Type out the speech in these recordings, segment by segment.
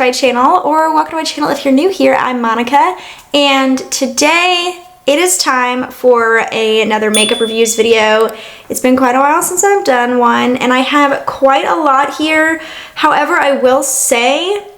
to my channel, or welcome to my channel if you're new here. I'm Monica, and today it is time for another makeup reviews video. It's been quite a while since I've done one, and I have quite a lot here. However, I will say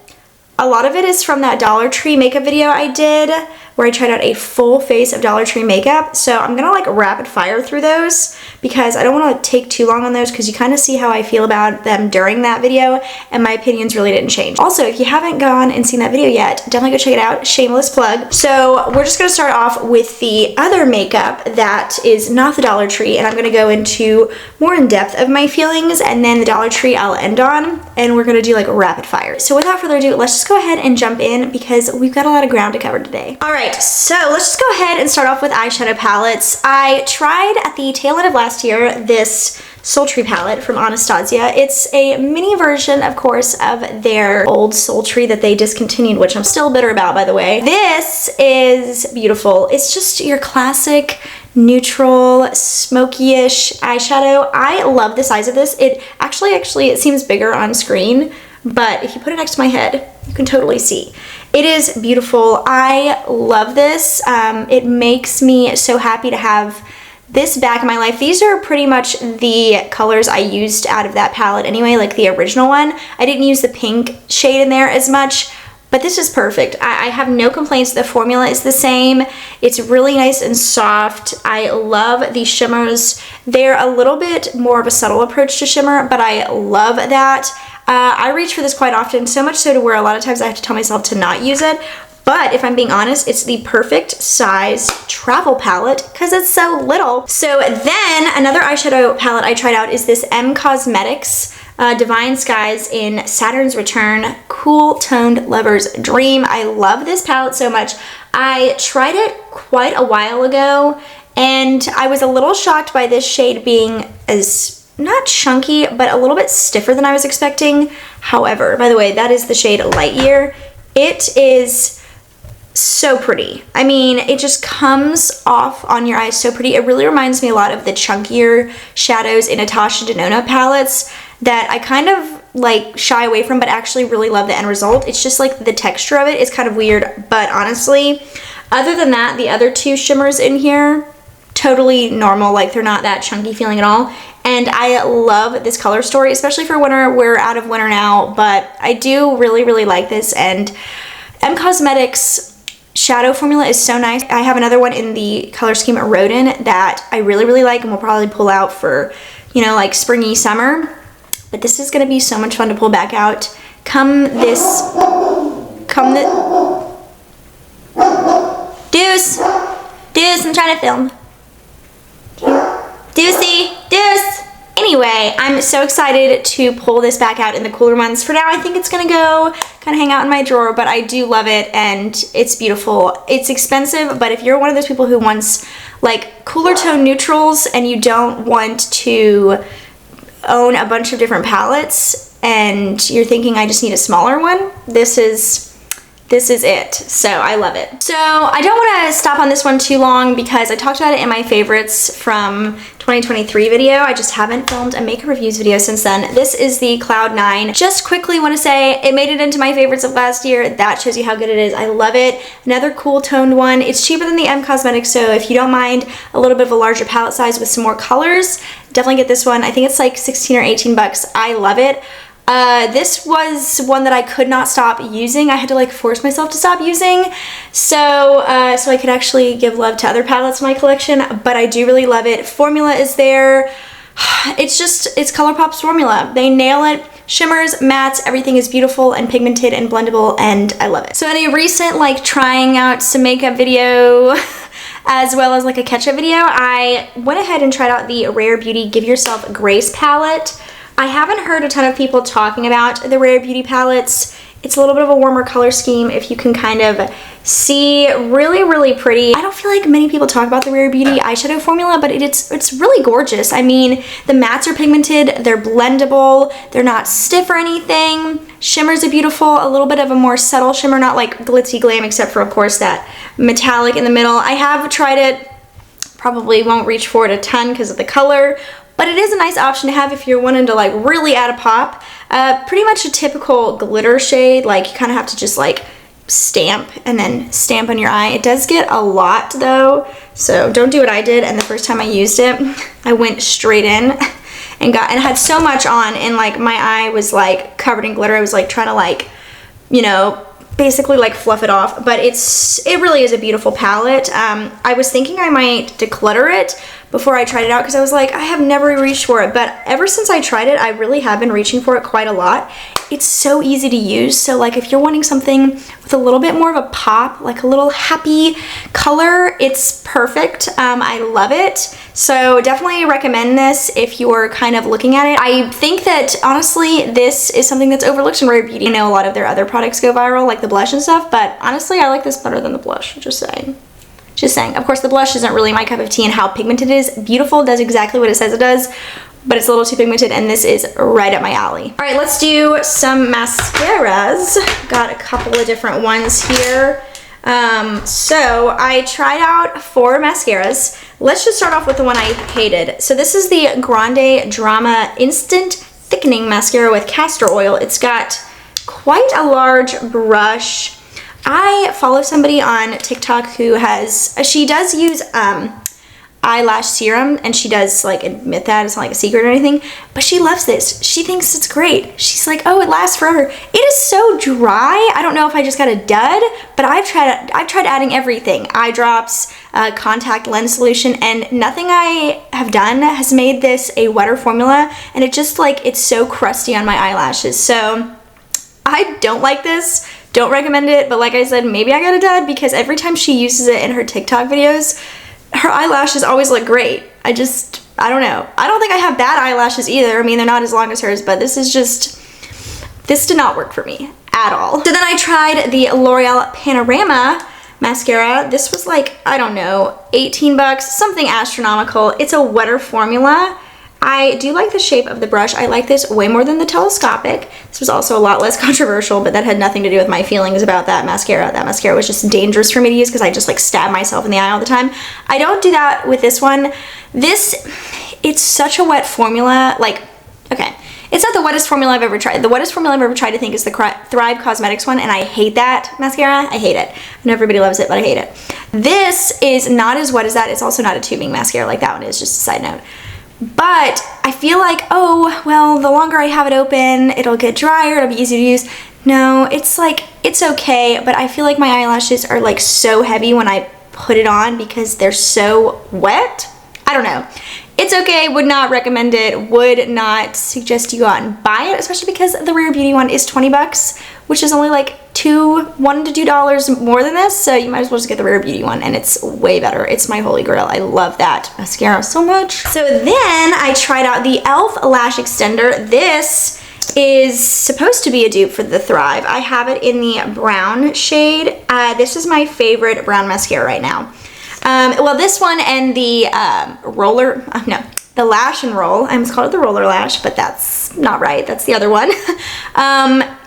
a lot of it is from that Dollar Tree makeup video I did, where I tried out a full face of Dollar Tree makeup. So I'm gonna like rapid fire through those because I don't wanna take too long on those because you kind of see how I feel about them during that video, and my opinions really didn't change. Also, if you haven't gone and seen that video yet, definitely go check it out, shameless plug. So we're just gonna start off with the other makeup that is not the Dollar Tree, and I'm gonna go into more in depth of my feelings, and then the Dollar Tree I'll end on, and we're gonna do like rapid fire. So without further ado, let's just go ahead and jump in because we've got a lot of ground to cover today. All right, so let's just go ahead and start off with eyeshadow palettes. I tried at the tail end of last year this Sultry palette from Anastasia. It's a mini version, of course, of their old Sultry that they discontinued, which I'm still bitter about, by the way. This is beautiful. It's just your classic neutral, smoky-ish eyeshadow. I love the size of this. It actually it seems bigger on screen, but if you put it next to my head, you can totally see. It is beautiful. I love this. It makes me so happy to have this back in my life. These are pretty much the colors I used out of that palette anyway, like the original one. I didn't use the pink shade in there as much, but this is perfect. I have no complaints. The formula is the same. It's really nice and soft. I love these shimmers. They're a little bit more of a subtle approach to shimmer, but I love that. I reach for this quite often, so much so to where a lot of times I have to tell myself to not use it. But if I'm being honest, it's the perfect size travel palette because it's so little. So then another eyeshadow palette I tried out is this M Cosmetics Divine Skies in Saturn's Return Cool Toned Lover's Dream. I love this palette so much. I tried it quite a while ago, and I was a little shocked by this shade being as not chunky, but a little bit stiffer than I was expecting. However, by the way, that is the shade Light Year. It is so pretty. I mean, it just comes off on your eyes so pretty. It really reminds me a lot of the chunkier shadows in Natasha Denona palettes that I kind of like shy away from, but actually really love the end result. It's just like the texture of it is kind of weird, but honestly, other than that, the other two shimmers in here, totally normal. Like, they're not that chunky feeling at all. And I love this color story, especially for winter. We're out of winter now, but I do really like this. And M Cosmetics shadow formula is so nice. I have another one in the color scheme Rodin that I really like and will probably pull out for, you know, like springy summer. But this is gonna be so much fun to pull back out. Deuce, I'm trying to film. Deuce! Anyway, I'm so excited to pull this back out in the cooler months. For now, I think it's gonna go kind of hang out in my drawer, but I do love it and it's beautiful. It's expensive, but if you're one of those people who wants like cooler tone neutrals and you don't want to own a bunch of different palettes and you're thinking I just need a smaller one, this is it. So I love it. So I don't want to stop on this one too long because I talked about it in my favorites from 2023 video. I just haven't filmed a makeup reviews video since then. This is the Cloud 9. Just quickly want to say it made it into my favorites of last year. That shows you how good it is. I love it. Another cool toned one. It's cheaper than the M Cosmetics, so if you don't mind a little bit of a larger palette size with some more colors, definitely get this one. I think it's like 16 or 18 bucks. I love it. This was one that I could not stop using. I had to like force myself to stop using so I could actually give love to other palettes in my collection, but I do really love it. Formula is there. It's ColourPop's formula. They nail it. Shimmers, mattes, everything is beautiful and pigmented and blendable, and I love it. So in a recent like trying out some makeup video as well as like a catch-up video, I went ahead and tried out the Rare Beauty Give Yourself Grace palette. I haven't heard a ton of people talking about the Rare Beauty palettes. It's a little bit of a warmer color scheme, if you can kind of see. Really pretty. I don't feel like many people talk about the Rare Beauty eyeshadow formula, but it's really gorgeous. I mean, the mattes are pigmented, they're blendable, they're not stiff or anything. Shimmers are beautiful, a little bit of a more subtle shimmer, not like glitzy glam, except for of course that metallic in the middle. I have tried it, probably won't reach for it a ton because of the color, but it is a nice option to have if you're wanting to like really add a pop. Pretty much a typical glitter shade. Like you kind of have to just like stamp and then stamp on your eye. It does get a lot though, so don't do what I did. And the first time I used it, I went straight in and had so much on, and like my eye was like covered in glitter. I was like trying to like, you know, basically like fluff it off, but it really is a beautiful palette. I was thinking I might declutter it before I tried it out because I was like, I have never reached for it, but ever since I tried it, I really have been reaching for it quite a lot. It's so easy to use, so like if you're wanting something with a little bit more of a pop, like a little happy color, it's perfect. I love it, so definitely recommend this if you're kind of looking at it. I think that honestly this is something that's overlooked in Rare Beauty. I know a lot of their other products go viral, like the blush and stuff, but honestly I like this better than the blush, just saying. Just saying. Of course the blush isn't really my cup of tea, and how pigmented it is, beautiful, does exactly what it says it does, but it's a little too pigmented, and this is right up my alley. All right, let's do some mascaras. Got a couple of different ones here. So I tried out 4 mascaras. Let's just start off with the one I hated. So this is the Grande Drama Instant Thickening Mascara with castor oil. It's got quite a large brush. I follow somebody on TikTok who she does use eyelash serum, and she does like admit that it's not like a secret or anything, but she loves this. She thinks it's great. She's like, oh, it lasts forever. It is so dry. I don't know if I just got a dud, but I've tried adding everything, eye drops, contact lens solution, and nothing I have done has made this a wetter formula, and it just like, it's so crusty on my eyelashes. So I don't like this. Don't recommend it, but like I said, maybe I got a dud because every time she uses it in her TikTok videos, her eyelashes always look great. I don't know. I don't think I have bad eyelashes either. I mean, they're not as long as hers, but this did not work for me at all. So then I tried the L'Oreal Panorama mascara. This was like, I don't know, 18 bucks, something astronomical. It's a wetter formula. I do like the shape of the brush. I like this way more than the telescopic. This was also a lot less controversial, but that had nothing to do with my feelings about that mascara. That mascara was just dangerous for me to use because I just like stab myself in the eye all the time. I don't do that with this one. It's such a wet formula. Like, okay, it's not the wettest formula I've ever tried. The wettest formula I've ever tried, I think, is the Thrive Cosmetics one, and I hate that mascara. I hate it. I know everybody loves it, but I hate it. This is not as wet as that. It's also not a tubing mascara like that one is, just a side note. But I feel like, oh, well, the longer I have it open, it'll get drier, it'll be easy to use. No, it's like, it's okay, but I feel like my eyelashes are like so heavy when I put it on because they're so wet. I don't know. It's okay, would not recommend it, would not suggest you go out and buy it, especially because the Rare Beauty one is 20 bucks, which is only like $1 to $2 more than this, so you might as well just get the Rare Beauty one, and it's way better. It's my holy grail. I love that mascara so much. So then I tried out the e.l.f. Lash Extender. This is supposed to be a dupe for the Thrive. I have it in the brown shade. This is my favorite brown mascara right now. Well, this one and the the Lash and Roll. I almost called it the Roller Lash, but that's not right. That's the other one.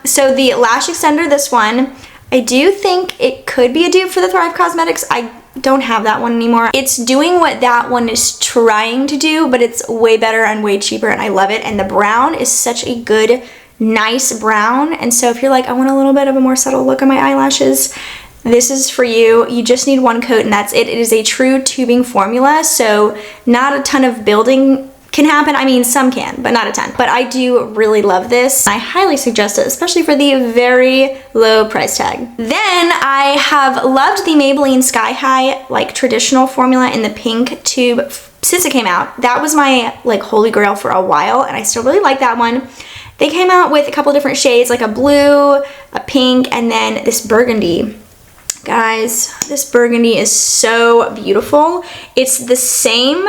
So the Lash Extender, this one, I do think it could be a dupe for the Thrive Cosmetics. I don't have that one anymore. It's doing what that one is trying to do, but it's way better and way cheaper, and I love it. And the brown is such a good, nice brown. And so if you're like, I want a little bit of a more subtle look on my eyelashes, this is for you. You just need one coat and that's it. It is a true tubing formula, so not a ton of building can happen. I mean, some can, but not a ton. But I do really love this. I highly suggest it, especially for the very low price tag. Then I have loved the Maybelline Sky High, like traditional formula in the pink tube since it came out. That was my like holy grail for a while, and I still really like that one. They came out with a couple different shades, like a blue, a pink, and then this burgundy. Guys, this burgundy is so beautiful. It's the same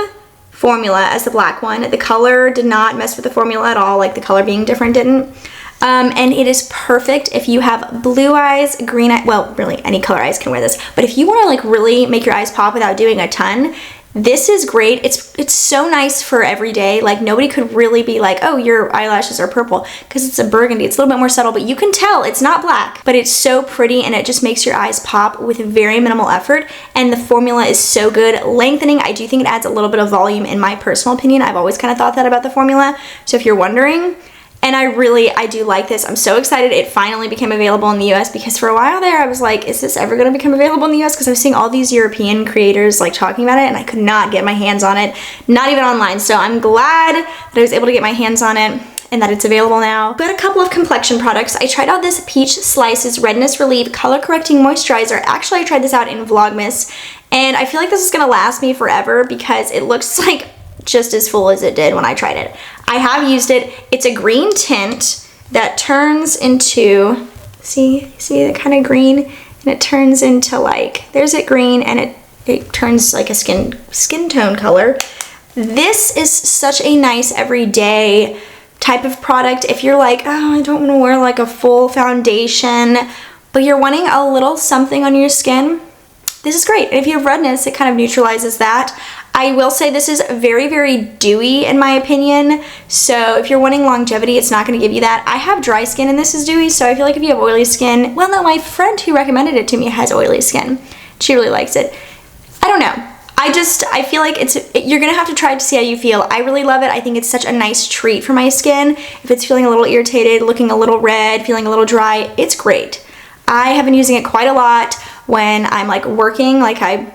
formula as the black one. The color did not mess with the formula at all, like the color being different didn't. And it is perfect if you have blue eyes, green eyes, well, really any color eyes can wear this, but if you want to like really make your eyes pop without doing a ton, this is great. It's so nice for every day. Like nobody could really be like, oh, your eyelashes are purple, because it's a burgundy. It's a little bit more subtle, but you can tell it's not black, but it's so pretty and it just makes your eyes pop with very minimal effort. And the formula is so good. Lengthening, I do think it adds a little bit of volume in my personal opinion. I've always kind of thought that about the formula. So if you're wondering, And I do like this. I'm so excited it finally became available in the US, because for a while there I was like, is this ever going to become available in the US? Because I was seeing all these European creators like talking about it, and I could not get my hands on it, not even online. So I'm glad that I was able to get my hands on it and that it's available now. Got a couple of complexion products. I tried out this Peach Slices Redness Relief Color Correcting Moisturizer. Actually, I tried this out in Vlogmas, and I feel like this is gonna last me forever because it looks like just as full as it did when I tried it. I have used it. It's a green tint that turns into, see the kind of green? And it turns into like, there's it green, and it turns like a skin tone color. This is such a nice everyday type of product. If you're like, oh, I don't want to wear like a full foundation, but you're wanting a little something on your skin, this is great. And if you have redness, it kind of neutralizes that. I will say this is very, very dewy in my opinion. So if you're wanting longevity, it's not going to give you that. I have dry skin and this is dewy, so I feel like if you have oily skin, well, no, my friend who recommended it to me has oily skin. She really likes it. I don't know. I feel like you're gonna have to try it to see how you feel. I really love it. I think it's such a nice treat for my skin. If it's feeling a little irritated, looking a little red, feeling a little dry, it's great. I have been using it quite a lot when I'm like working, like I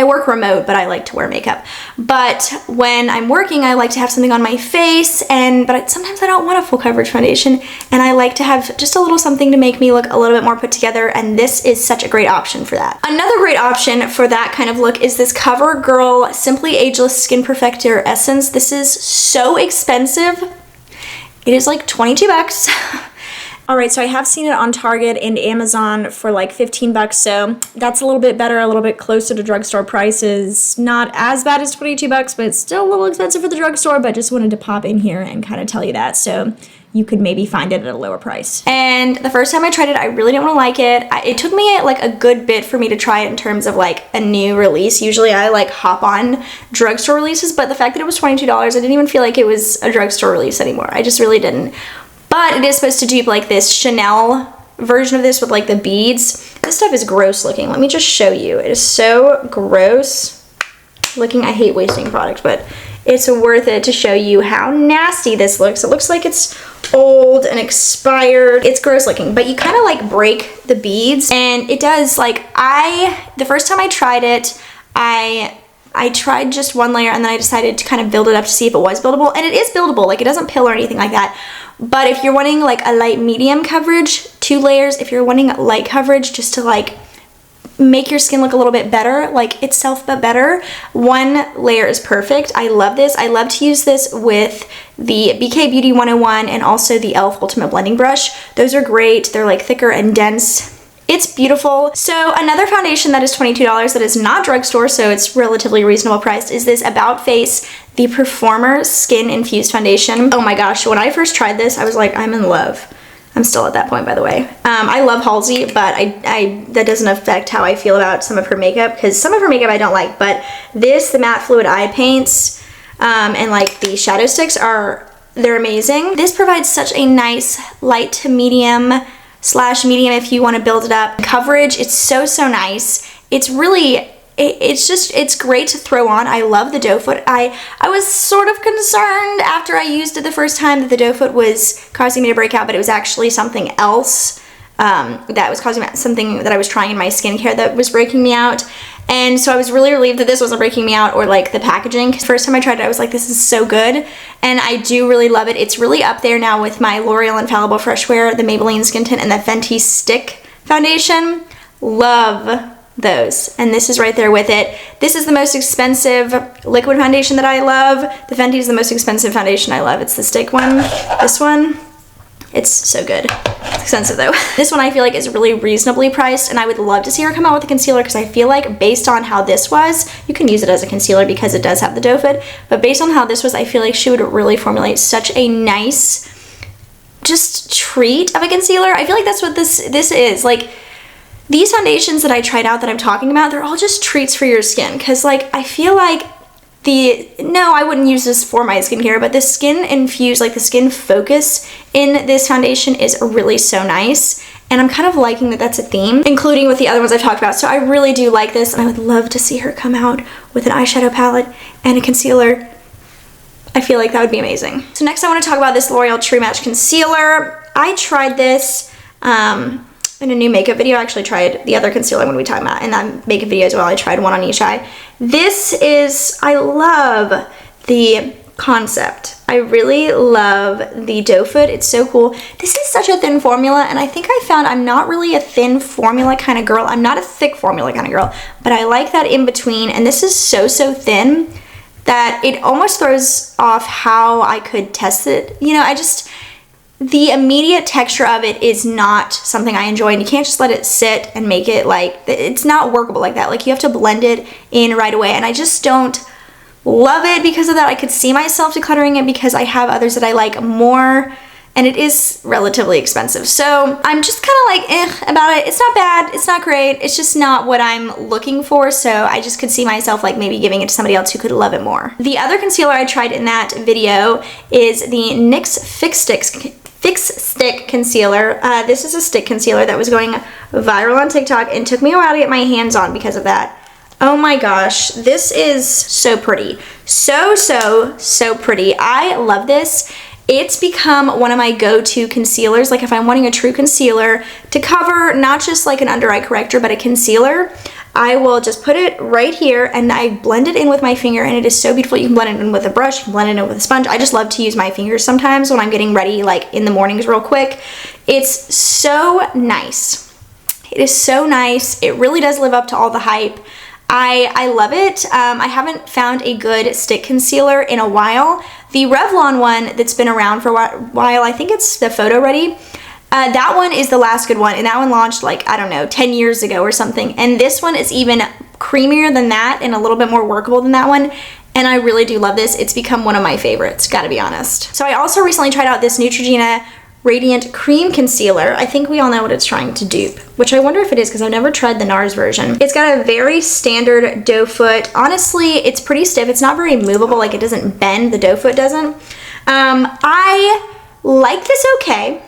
work remote, but I like to wear makeup. But when I'm working, I like to have something on my face, but sometimes I don't want a full coverage foundation, and I like to have just a little something to make me look a little bit more put together, and this is such a great option for that. Another great option for that kind of look is this CoverGirl Simply Ageless Skin Perfector Essence. This is so expensive. It is like 22 bucks. All right, so I have seen it on Target and Amazon for like 15 bucks, so that's a little bit better, a little bit closer to drugstore prices. Not as bad as 22 bucks, but it's still a little expensive for the drugstore, but just wanted to pop in here and kind of tell you that, so you could maybe find it at a lower price. And the first time I tried it, I really didn't want to like it. It took me like a good bit for me to try it in terms of like a new release. Usually I like hop on drugstore releases, but the fact that it was $22, I didn't even feel like it was a drugstore release anymore. I just really didn't. But it is supposed to dupe like this Chanel version of this with like the beads. This stuff is gross looking. Let me just show you. It is so gross looking. I hate wasting product, but it's worth it to show you how nasty this looks. It looks like it's old and expired. It's gross looking, but you kind of like break the beads, and it does like, the first time I tried it, I tried just one layer, and then I decided to kind of build it up to see if it was buildable, and it is buildable. Like, it doesn't pill or anything like that. But if you're wanting like a light medium coverage, 2 layers. If you're wanting light coverage just to like make your skin look a little bit better, like itself but better, 1 layer is perfect. I love this. I love to use this with the BK Beauty 101 and also the e.l.f. Ultimate Blending Brush. Those are great. They're like thicker and dense. It's beautiful. So another foundation that is $22 that is not drugstore, so it's relatively reasonable priced, is this About Face, the Performer Skin Infused Foundation. Oh my gosh, when I first tried this, I was like, I'm in love. I'm still at that point, by the way. I love Halsey, but that doesn't affect how I feel about some of her makeup, because some of her makeup I don't like, but this, the matte fluid eye paints, and like the shadow sticks they're amazing. This provides such a nice light to medium / medium if you want to build it up coverage. It's so nice. It's really, it's great to throw on. I love the doe foot. I was sort of concerned after I used it the first time that the doe foot was causing me to break out, but it was actually something else that was causing something that I was trying in my skincare that was breaking me out. And so I was really relieved that this wasn't breaking me out, or like the packaging, because first time I tried it I was like, this is so good, and I do really love it. It's really up there now with my L'Oreal Infallible Fresh Wear, the Maybelline Skin Tint, and the Fenty Stick Foundation. Love those, and this is right there with it. This is the most expensive liquid foundation that I love. The Fenty is the most expensive foundation I love. It's the stick one. This one, it's so good. It's expensive though. This one I feel like is really reasonably priced, and I would love to see her come out with a concealer, because I feel like based on how this was, you can use it as a concealer because it does have the doe foot, but based on how this was, I feel like she would really formulate such a nice just treat of a concealer. I feel like that's what this is. Like, these foundations that I tried out that I'm talking about, they're all just treats for your skin, because like I feel like no, I wouldn't use this for my skincare, but the skin infused, like the skin focus in this foundation is really so nice, and I'm kind of liking that that's a theme, including with the other ones I've talked about. So I really do like this, and I would love to see her come out with an eyeshadow palette and a concealer. I feel like that would be amazing. So next I want to talk about this L'Oreal True Match Concealer. I tried this in a new makeup video. I actually tried the other concealer when we talked about in that makeup video as well. I tried one on each eye. This is, I love the concept. I really love the doe foot. It's so cool. This is such a thin formula, and I think I found I'm not really a thin formula kind of girl. I'm not a thick formula kind of girl, but I like that in between, and this is so thin that it almost throws off how I could test it. You know, the immediate texture of it is not something I enjoy, and you can't just let it sit and make it like, it's not workable like that. Like, you have to blend it in right away, and I just don't love it because of that. I could see myself decluttering it because I have others that I like more, and it is relatively expensive. So I'm just kind of like about it. It's not bad, it's not great, it's just not what I'm looking for, so I just could see myself like maybe giving it to somebody else who could love it more. The other concealer I tried in that video is the NYX Fix Stick Concealer. This is a stick concealer that was going viral on TikTok and took me a while to get my hands on because of that. Oh my gosh, this is so pretty. So pretty. I love this. It's become one of my go-to concealers. Like, if I'm wanting a true concealer to cover not just like an under eye corrector, but a concealer, I will just put it right here and I blend it in with my finger, and it is so beautiful. You can blend it in with a brush, you can blend it in with a sponge. I just love to use my fingers sometimes when I'm getting ready, like in the mornings real quick. It's so nice. It is so nice. It really does live up to all the hype. I love it. I haven't found a good stick concealer in a while. The Revlon one that's been around for a while, I think it's the Photo Ready. That one is the last good one, and that one launched like, I don't know, 10 years ago or something. And this one is even creamier than that and a little bit more workable than that one. And I really do love this. It's become one of my favorites, gotta be honest. So I also recently tried out this Neutrogena Radiant Cream Concealer. I think we all know what it's trying to dupe, which I wonder if it is because I've never tried the NARS version. It's got a very standard doe foot. Honestly, it's pretty stiff. It's not very movable, like it doesn't bend, the doe foot doesn't. I like this okay.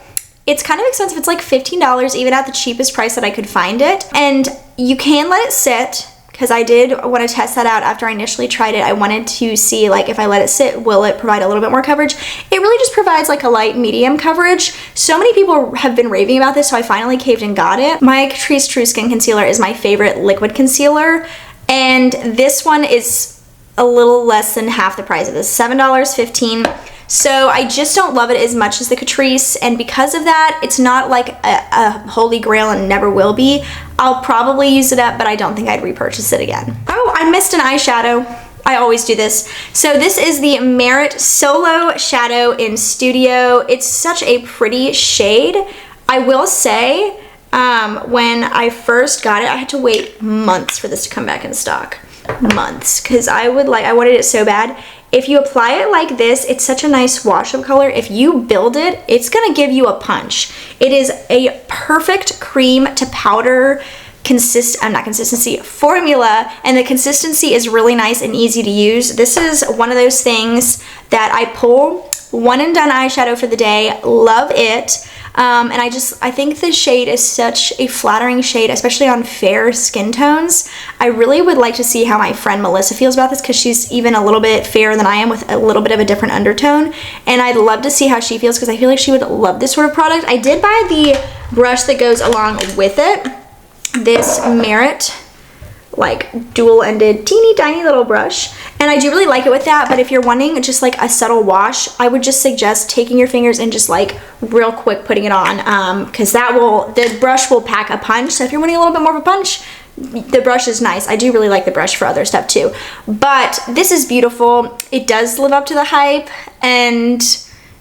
It's kind of expensive. It's like $15 even at the cheapest price that I could find it. And you can let it sit, because I did want to test that out after I initially tried it. I wanted to see, like, if I let it sit, will it provide a little bit more coverage? It really just provides like a light medium coverage. So many people have been raving about this, so I finally caved and got it. My Catrice True Skin Concealer is my favorite liquid concealer, and this one is a little less than half the price of this, $7.15. So I just don't love it as much as the Catrice, and because of that, it's not like a holy grail and never will be. I'll probably use it up, but I don't think I'd repurchase it again. Oh, I missed an eyeshadow. I always do this. So this is the Merit Solo Shadow in Studio. It's such a pretty shade. I will say, when I first got it, I had to wait months for this to come back in stock. Months, because I wanted it so bad. If you apply it like this, it's such a nice wash-up color. If you build it, it's gonna give you a punch. It is a perfect cream to powder formula, and the consistency is really nice and easy to use. This is one of those things that I pull one and done eyeshadow for the day. Love it. And I think the shade is such a flattering shade, especially on fair skin tones. I really would like to see how my friend Melissa feels about this, because she's even a little bit fairer than I am with a little bit of a different undertone. And I'd love to see how she feels, because I feel like she would love this sort of product. I did buy the brush that goes along with it. This Merit, like, dual-ended, teeny tiny little brush. And I do really like it with that, but if you're wanting just like a subtle wash, I would just suggest taking your fingers and just like real quick putting it on, because the brush will pack a punch. So if you're wanting a little bit more of a punch, the brush is nice. I do really like the brush for other stuff too. But this is beautiful. It does live up to the hype, and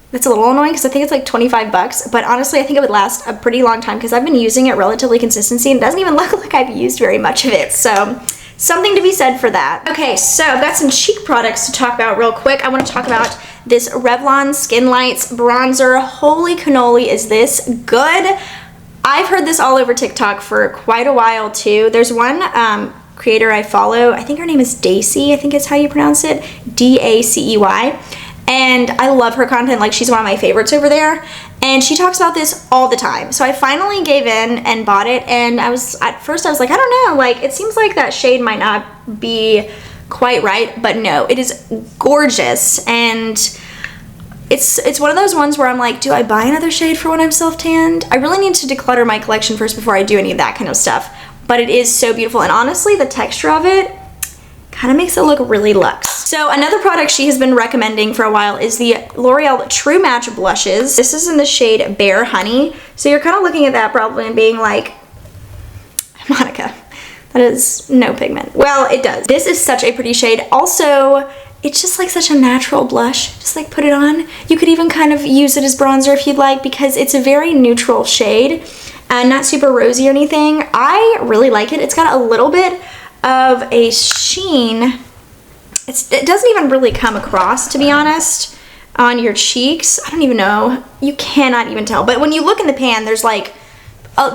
that's a little annoying because I think it's like 25 bucks, but honestly I think it would last a pretty long time because I've been using it relatively consistently, and it doesn't even look like I've used very much of it. So something to be said for that. Okay, so I've got some cheek products to talk about real quick. I want to talk about this Revlon Skin Lights bronzer. Holy cannoli, is this good? I've heard this all over TikTok for quite a while too. There's one creator I follow, I think her name is Dacey, I think is how you pronounce it, D-A-C-E-Y. And I love her content, like she's one of my favorites over there. And she talks about this all the time. So I finally gave in and bought it, and at first I was like, I don't know, like it seems like that shade might not be quite right, but no, it is gorgeous. And it's one of those ones where I'm like, do I buy another shade for when I'm self-tanned? I really need to declutter my collection first before I do any of that kind of stuff. But it is so beautiful, and honestly, the texture of it kind of makes it look really luxe. So another product she has been recommending for a while is the L'Oreal True Match blushes. This is in the shade Bare Honey. So you're kind of looking at that probably and being like, Monica, that is no pigment. Well, it does. This is such a pretty shade. Also, it's just like such a natural blush. Just like put it on. You could even kind of use it as bronzer if you'd like, because it's a very neutral shade and not super rosy or anything. I really like it. It's got a little bit of a sheen. It doesn't even really come across, to be honest, on your cheeks. I don't even know. You cannot even tell. But when you look in the pan, there's like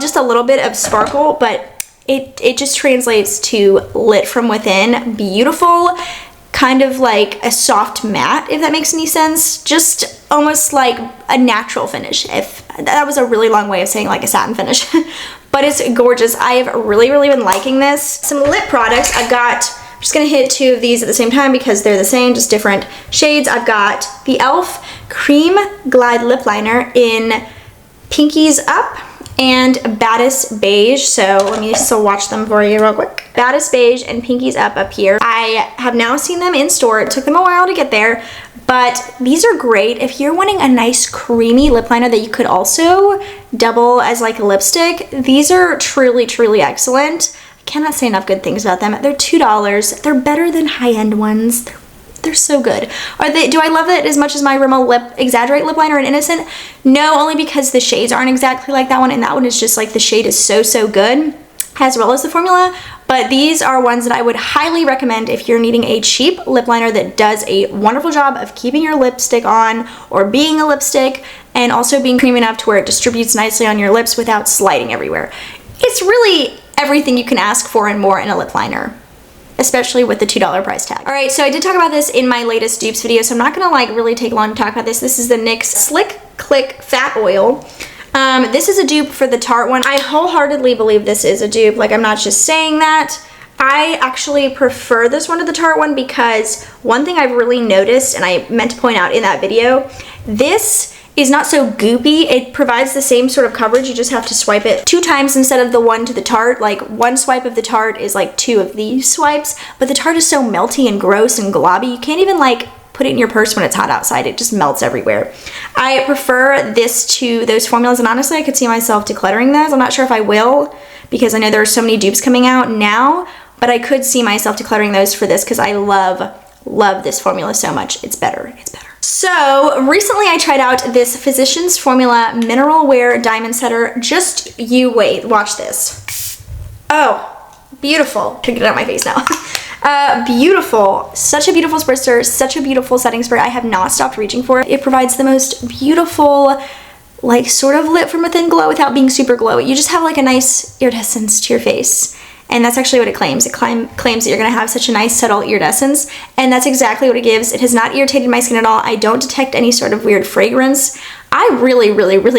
just a little bit of sparkle, but it just translates to lit from within. Beautiful. Kind of like a soft matte, if that makes any sense. Just almost like a natural finish. If that was a really long way of saying like a satin finish. But it's gorgeous. I have really been liking this. Some lip products I've got. I'm just gonna hit two of these at the same time because they're the same, just different shades. I've got the e.l.f. Cream Glide Lip Liner in Pinkies Up and Baddest Beige. So let me still watch them for you real quick. Baddest Beige and Pinkies Up here. I have now seen them in store. It took them a while to get there, but these are great if you're wanting a nice creamy lip liner that you could also double as like a lipstick. These are truly excellent. I cannot say enough good things about them. They're $2. They're better than high-end ones. They're so good. Do I love it as much as my Rimmel Lip Exaggerate Lip Liner in Innocent? No, only because the shades aren't exactly like that one, and that one is just like the shade is so good, as well as the formula. But these are ones that I would highly recommend if you're needing a cheap lip liner that does a wonderful job of keeping your lipstick on or being a lipstick, and also being creamy enough to where it distributes nicely on your lips without sliding everywhere. It's really everything you can ask for and more in a lip liner, especially with the $2 price tag. All right, so I did talk about this in my latest dupes video, so I'm not gonna like really take long to talk about this. This is the NYX Slick Click Fat Oil. This is a dupe for the Tarte one. I wholeheartedly believe this is a dupe. Like, I'm not just saying that. I actually prefer this one to the Tarte one because one thing I've really noticed, and I meant to point out in that video, this is not so goopy. It provides the same sort of coverage. You just have to swipe it 2 times instead of the one to the Tarte. Like, one swipe of the Tarte is like 2 of these swipes, but the Tarte is so melty and gross and globby. You can't even like put it in your purse when it's hot outside. It just melts everywhere. I prefer this to those formulas, and honestly, I could see myself decluttering those. I'm not sure if I will because I know there are so many dupes coming out now, but I could see myself decluttering those for this because I love this formula so much. It's better. So recently I tried out this Physicians Formula Mineral Wear Diamond Setter. Just you wait, watch this. Oh, beautiful. Should get it out of my face now. Beautiful. Such a beautiful spritzer, such a beautiful setting spray. I have not stopped reaching for it. It provides the most beautiful, like sort of lit from within glow without being super glowy. You just have like a nice iridescence to your face. And that's actually what it claims. It claims that you're gonna have such a nice subtle iridescence, and that's exactly what it gives. It has not irritated my skin at all. I don't detect any sort of weird fragrance. I really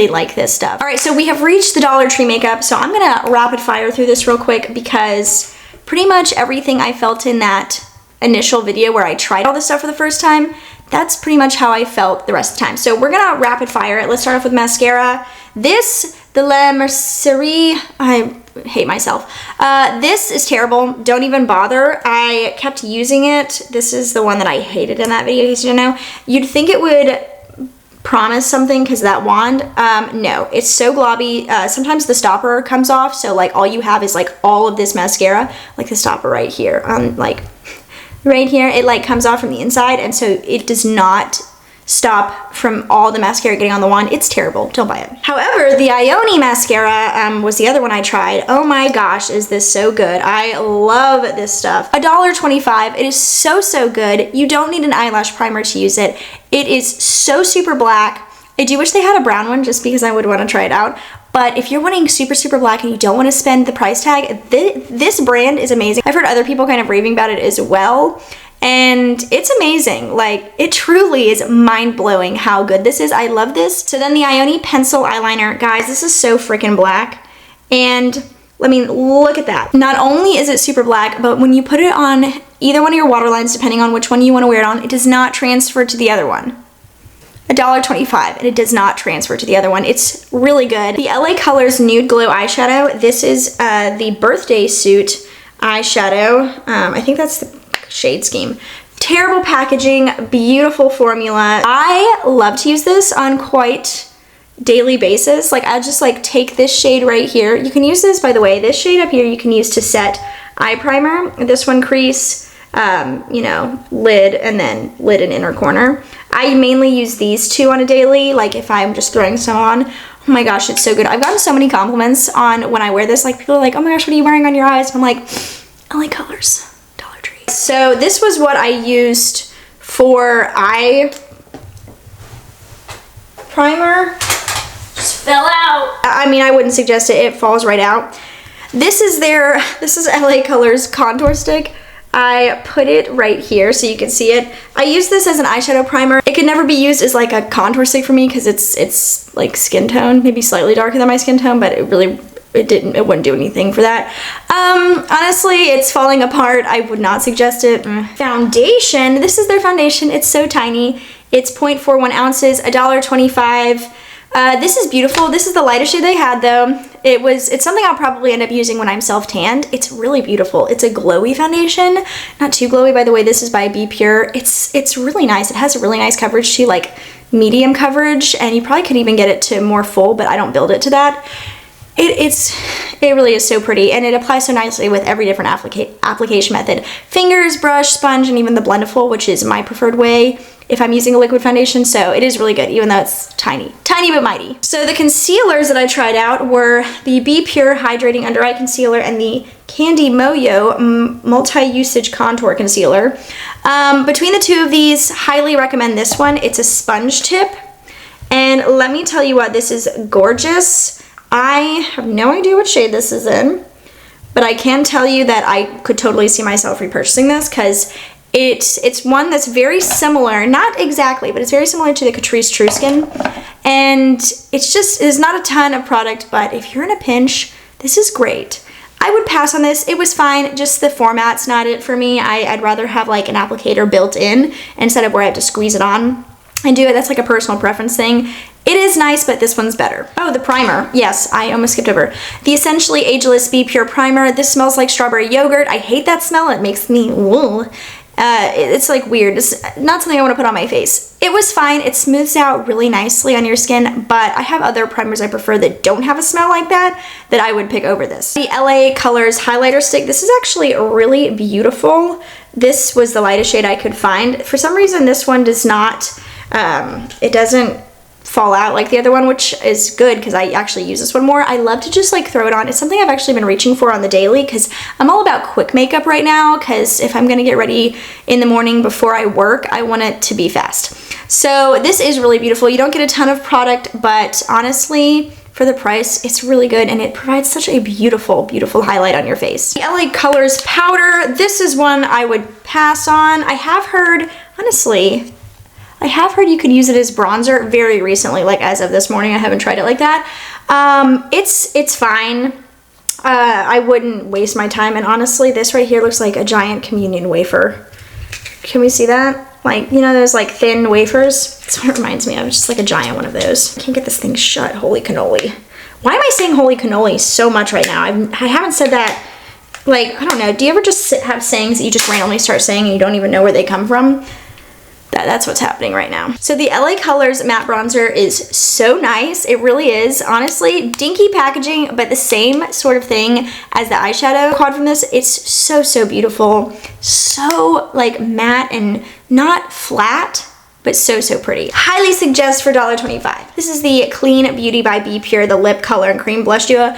like this stuff. All right, so we have reached the Dollar Tree makeup, so I'm gonna rapid fire through this real quick because pretty much everything I felt in that initial video where I tried all this stuff for the first time, that's pretty much how I felt the rest of the time. So we're gonna rapid fire it. Let's start off with mascara. The La Mercerie, I hate myself. This is terrible. Don't even bother. I kept using it. This is the one that I hated in that video, in case you didn't know. You'd think it would promise something because that wand. No, it's so globby. Sometimes the stopper comes off, so like all you have is like all of this mascara, like the stopper right here, like right here, it like comes off from the inside, and so it does not stop from all the mascara getting on the wand. It's terrible. Don't buy it. However, the Ioni mascara was the other one I tried. Oh my gosh, is this so good. I love this stuff. $1.25. It is so good. You don't need an eyelash primer to use it. It is so super black. I do wish they had a brown one just because I would want to try it out. But if you're wanting super black and you don't want to spend the price tag, this brand is amazing. I've heard other people kind of raving about it as well. And it's amazing. Like, it truly is mind-blowing how good this is. I love this. So then the Ioni pencil eyeliner. Guys, this is so freaking black. And I mean, look at that. Not only is it super black, but when you put it on either one of your waterlines, depending on which one you want to wear it on, it does not transfer to the other one. $1.25, and it does not transfer to the other one. It's really good. The LA Colors Nude Glow Eyeshadow. This is the Birthday Suit eyeshadow. I think that's the shade scheme. Terrible packaging, beautiful formula. I love to use this on quite daily basis. Like, I'll just like take this shade right here. You can use this, by the way, this shade up here you can use to set eye primer. This one crease, you know, lid, and then lid and inner corner. I mainly use these two on a daily, like if I'm just throwing some on. Oh my gosh, it's so good. I've gotten so many compliments on when I wear this. Like, people are like, oh my gosh, what are you wearing on your eyes? And I'm like, LA Colors, Dollar Tree. So this was what I used for eye primer. Just fell out. I mean, I wouldn't suggest it. It falls right out. This is LA Colors contour stick. I put it right here so you can see it. I use this as an eyeshadow primer. It could never be used as like a contour stick for me because it's like skin tone, maybe slightly darker than my skin tone, but it wouldn't do anything for that. Honestly, it's falling apart. I would not suggest it. Foundation, this is their foundation. It's so tiny. It's 0.41 ounces, $1.25. This is beautiful. This is the lightest shade they had though. It's something I'll probably end up using when I'm self-tanned. It's really beautiful. It's a glowy foundation. Not too glowy, by the way. This is by Be Pure. It's really nice. It has a really nice coverage too, like medium coverage, and you probably could even get it to more full, but I don't build it to that. It really is so pretty, and it applies so nicely with every different application method. Fingers, brush, sponge, and even the blendable, which is my preferred way if I'm using a liquid foundation. So it is really good, even though it's tiny. Tiny but mighty. So the concealers that I tried out were the Be Pure Hydrating Under Eye Concealer and the Candy Moyo Multi-Usage Contour Concealer. Between the two of these, highly recommend this one. It's a sponge tip, and let me tell you what, this is gorgeous. I have no idea what shade this is in, but I can tell you that I could totally see myself repurchasing this because it's one that's very similar, not exactly, but it's very similar to the Catrice True Skin, and it's not a ton of product, but if you're in a pinch, this is great. I would pass on this. It was fine, just the format's not it for me. I'd rather have like an applicator built in instead of where I have to squeeze it on and do it. That's like a personal preference thing. It is nice, but this one's better. Oh, the primer. Yes, I almost skipped over. The Essentially Ageless Be Pure Primer. This smells like strawberry yogurt. I hate that smell. It makes me, whoa. It's like weird. It's not something I want to put on my face. It was fine. It smooths out really nicely on your skin, but I have other primers I prefer that don't have a smell like that I would pick over this. The LA Colors Highlighter Stick. This is actually really beautiful. This was the lightest shade I could find. For some reason, this one does not, it doesn't fall out like the other one, which is good because I actually use this one more. I love to just like throw it on. It's something I've actually been reaching for on the daily because I'm all about quick makeup right now, because if I'm gonna get ready in the morning before I work, I want it to be fast. So this is really beautiful. You don't get a ton of product, but honestly, for the price, it's really good, and it provides such a beautiful, beautiful highlight on your face. The LA Colors Powder. This is one I would pass on. I have heard, honestly, you could use it as bronzer very recently, like as of this morning. I haven't tried it like that. It's fine. I wouldn't waste my time, and honestly, this right here looks like a giant communion wafer. Can we see that? Like, you know those like thin wafers? That's what it reminds me of, just like a giant one of those. I can't get this thing shut, holy cannoli. Why am I saying holy cannoli so much right now? I haven't said that, like, I don't know. Do you ever just have sayings that you just randomly start saying and you don't even know where they come from? That's what's happening right now. So the LA Colors Matte Bronzer is so nice. It really is. Honestly, dinky packaging, but the same sort of thing as the eyeshadow quad from this. It's so, so beautiful. So like matte and not flat, but so, so pretty. Highly suggest for $1.25. This is the Clean Beauty by Be Pure, the Lip Color and Cream Blush Duo.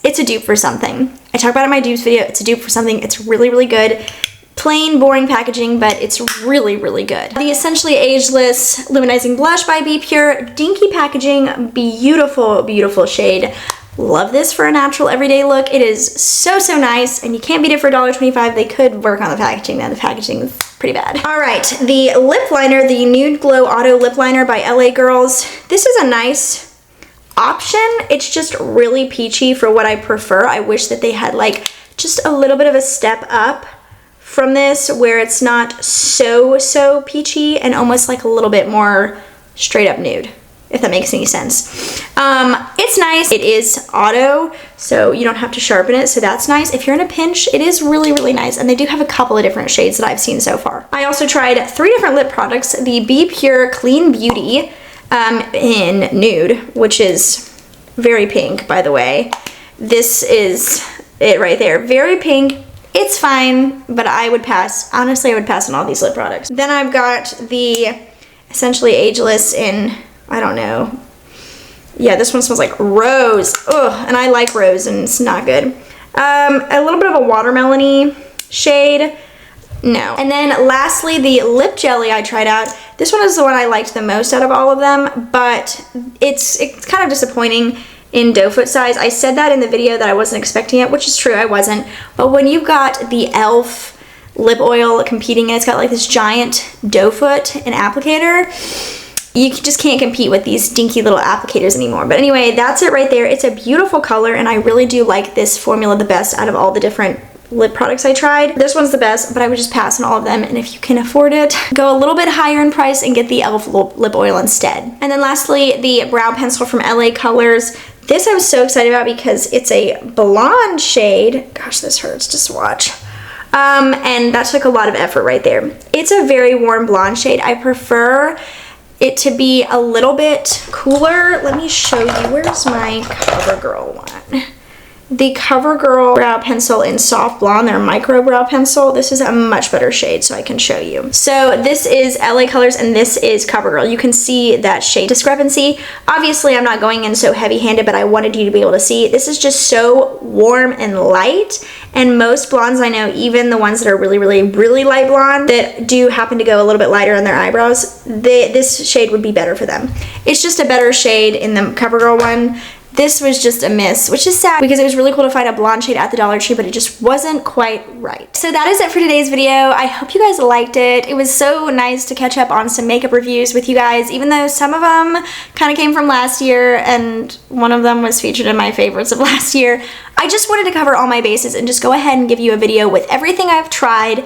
It's a dupe for something. I talk about it in my dupes video. It's a dupe for something. It's really, really good. Plain, boring packaging, but it's really, really good. The Essentially Ageless Luminizing Blush by Be Pure. Dinky packaging, beautiful, beautiful shade. Love this for a natural everyday look. It is so, so nice, and you can't beat it for $1.25. They could work on the packaging, then the packaging is pretty bad. All right, the lip liner, the Nude Glow Auto Lip Liner by LA Girls. This is a nice option. It's just really peachy for what I prefer. I wish that they had like just a little bit of a step up from this where it's not so peachy and almost like a little bit more straight up nude, if that makes any sense. It's nice. It is auto, so you don't have to sharpen it, so that's nice. If you're in a pinch, it is really nice, and they do have a couple of different shades that I've seen so far. I also tried 3 different lip products. The Be Pure Clean Beauty in nude, which is very pink, by the way. This is it right there. Very pink. It's fine, but I would pass. Honestly, I would pass on all these lip products. Then I've got the Essentially Ageless in, I don't know. Yeah, this one smells like rose. Ugh, and I like rose, and it's not good. A little bit of a watermelon-y shade. No. And then lastly, the lip jelly I tried out. This one is the one I liked the most out of all of them, but it's kind of disappointing in doe foot size. I said that in the video that I wasn't expecting it, which is true, I wasn't. But when you've got the e.l.f. lip oil competing, and it's got like this giant doe foot and applicator, you just can't compete with these dinky little applicators anymore. But anyway, that's it right there. It's a beautiful color, and I really do like this formula the best out of all the different lip products I tried. This one's the best, but I would just pass on all of them, and if you can afford it, go a little bit higher in price and get the e.l.f. lip oil instead. And then lastly, the brow pencil from LA Colors. This I was so excited about because it's a blonde shade. Gosh, this hurts just to watch. And that took a lot of effort right there. It's a very warm blonde shade. I prefer it to be a little bit cooler. Let me show you. Where's my CoverGirl one? The CoverGirl brow pencil in soft blonde, their micro brow pencil. This is a much better shade, so I can show you. So this is LA Colors, and this is CoverGirl. You can see that shade discrepancy. Obviously, I'm not going in so heavy-handed, but I wanted you to be able to see. This is just so warm and light, and most blondes I know, even the ones that are really light blonde, that do happen to go a little bit lighter on their eyebrows, this shade would be better for them. It's just a better shade in the CoverGirl one. This was just a miss, which is sad because it was really cool to find a blonde shade at the Dollar Tree, but it just wasn't quite right. So that is it for today's video. I hope you guys liked it. It was so nice to catch up on some makeup reviews with you guys, even though some of them kind of came from last year and one of them was featured in my favorites of last year. I just wanted to cover all my bases and just go ahead and give you a video with everything I've tried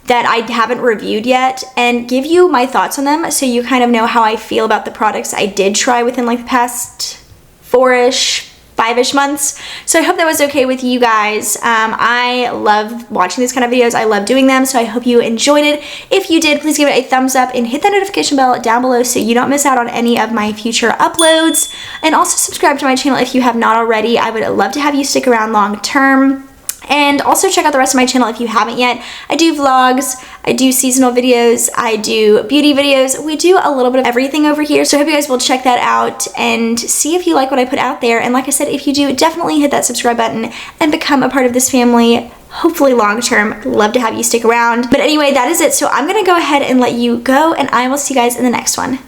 that I haven't reviewed yet and give you my thoughts on them so you kind of know how I feel about the products I did try within like the past 4-ish, 5-ish months. So I hope that was okay with you guys. I love watching these kind of videos. I love doing them, so I hope you enjoyed it. If you did, please give it a thumbs up and hit that notification bell down below so you don't miss out on any of my future uploads. And also subscribe to my channel if you have not already. I would love to have you stick around long term. And also check out the rest of my channel if you haven't yet. I do vlogs, I do seasonal videos, I do beauty videos. We do a little bit of everything over here. So I hope you guys will check that out and see if you like what I put out there. And like I said, if you do, definitely hit that subscribe button and become a part of this family. Hopefully long term. Love to have you stick around. But anyway, that is it. So I'm going to go ahead and let you go, and I will see you guys in the next one.